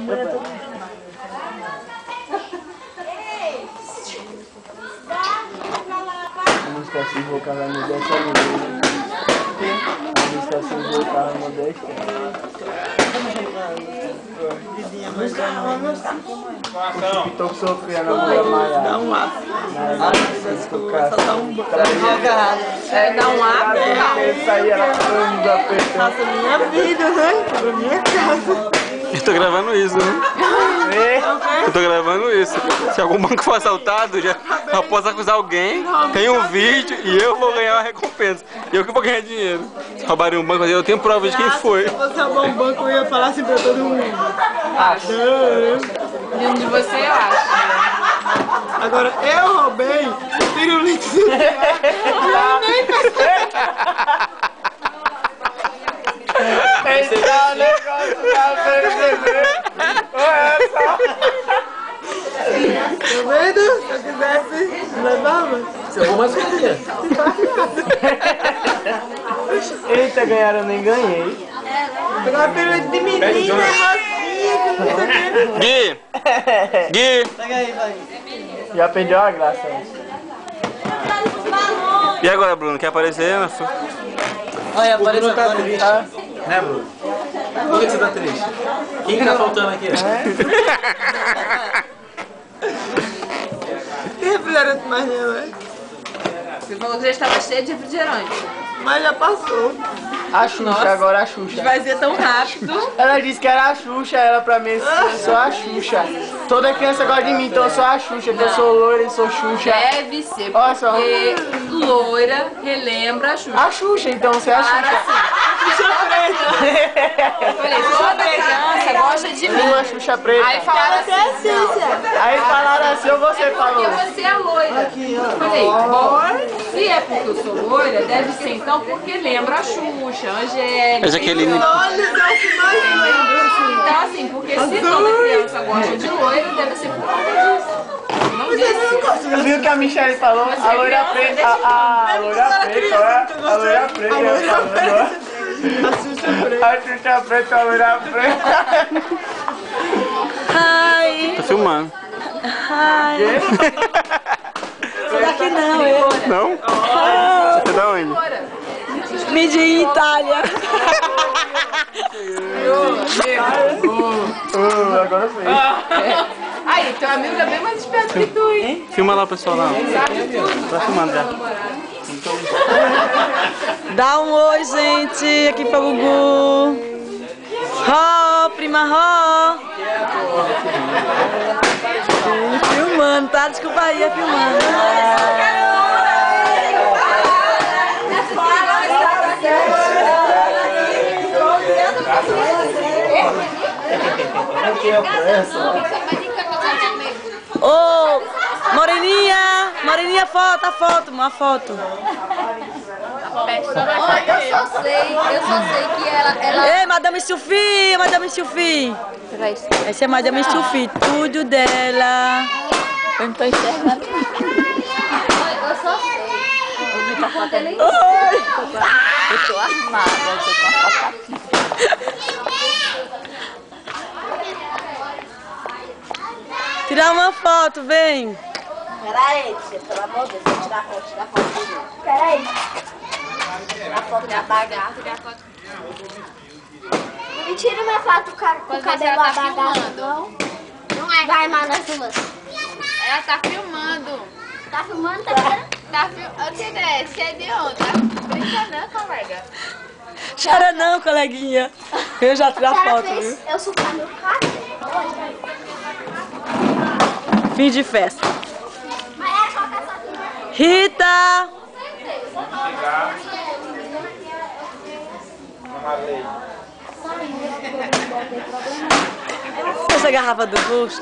A música se invocar vai modéstia ali. A música se invocar vai modéstia. Que tô sofrendo, não vou amar. Dá um up. Só dá um banco. Dá um up. Isso aí era tudo apertando. Passa minha vida, né? Pra minha casa. Eu tô gravando isso, né? Eu tô gravando isso. Se algum banco for assaltado, já posso acusar alguém, tem um vídeo e eu vou ganhar uma recompensa. Eu que vou ganhar dinheiro. Se roubarem um banco, eu tenho prova de quem foi. Se você roubar um banco, eu ia falar assim pra todo mundo. Vindo de você, eu acho. Agora, eu roubei o pirulito do Esse é o negócio da perceber. Olha só. Tá vendo? Se eu quisesse, levava. Você roubou mais coisa. Eita, ganharam, eu nem ganhei. Pegar o pirulito de menina, Gui! Gui! Pega aí, vai. Já perdeu a graça. E agora, Bruno? Quer aparecer? Olha, apareceu tá agora. triste. Né, Bruno? Por que você tá triste? Quem que tá faltando aqui? Tem refrigerante mais não, né? Você falou que já estava cheio de refrigerante. Mas já passou. A Xuxa, agora a Xuxa. Vai ser tão rápido. Ela disse que era a Xuxa, ela pra mim, eu sou a Xuxa. Toda criança gosta de mim, então eu sou a Xuxa, que eu sou loira e sou Xuxa. Deve ser, Olha só. porque loira relembra a Xuxa. A Xuxa, então você é a Para Xuxa. assim. Xuxa preta. Eu falei, toda criança gosta de mim. Uma Xuxa preta. Aí falaram assim, não, Aí falaram assim, ou você falou? porque você é loira. Eu falei, bom, se é porque eu sou loira, deve ser então porque lembra a Xuxa, a Angélica. A Jaqueline. Olha, é o que mais lembra, assim. Então assim, porque se toda criança gosta de loira, deve ser por conta disso. Não disse. Você viu que a Michelle falou? A loira preta, a loira preta, a loira preta. A Xuxa preta. A Xuxa preta, a loira preta. Ai, Tô filmando. ai. Daqui não, eu. Não? Você é da onde? Medi Itália. Agora foi. Aí, teu amigo é bem mais esperto que tu, hein? Filma lá o pessoal lá. Tá filmando já. Dá um oi, gente, aqui pra Gugu. Ró, prima Ró. Filmando, tá? Desculpa aí, é filmando. Ô, Moreninha! Moreninha, foto, uma foto. Eu só sei que ela... Ei, Madame Sophie, Madame Sophie. Essa é Madame Sophie, tudo dela. Eu não tô enxergando. Eu só sei. Eu foto ali. Eu tô armada, eu tô com a foto aqui. Tirar uma foto, vem. Peraí, tia, pelo amor de Deus, vou tirar foto dele. Peraí. Tirar foto da bagaça. Não me tira minha foto com o cabelo abagado, não. Não é. Vai, mano, nós filmando. Ela tá filmando. Tá filmando, tá tirando? Tá filmando. Você é de onde? Tá brincando, né, colega? Chora não, coleguinha. Eu já tirei a foto, viu? Eu sou meu cabelo. Fim de festa. Rita! Essa garrafa do gosto.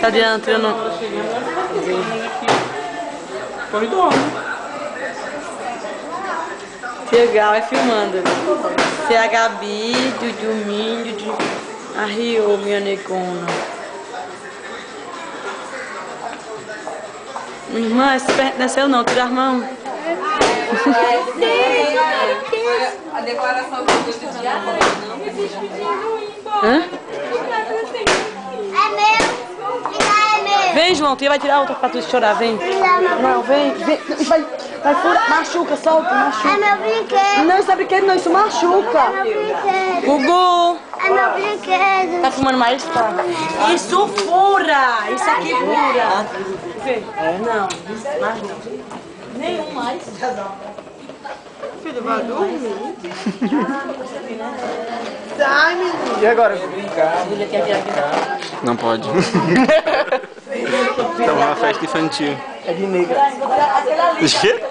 Tá adiantando. Legal, é filmando. Se é a Gabi, Dudu Milho, a Rio, minha negona. Irmã, esse perto desceu não, tira as mãos. A declaração do curso de amor. Hã? É meu. Vem, João, tu vai tirar outra pra tu chorar, vem. Não, vem. Vai furar, machuca, solta, machuca. É meu brinquedo. Não, isso é brinquedo não, isso machuca. É meu brinquedo. Gugu. É meu brinquedo. Tá fumando mais? Tá. Isso fura! Isso aqui fura! Vê? Não, mais não. Nenhum mais. Filho, vai dormir. Sai, menino. E agora? Não pode. Tá uma festa infantil. É de negra. De quê?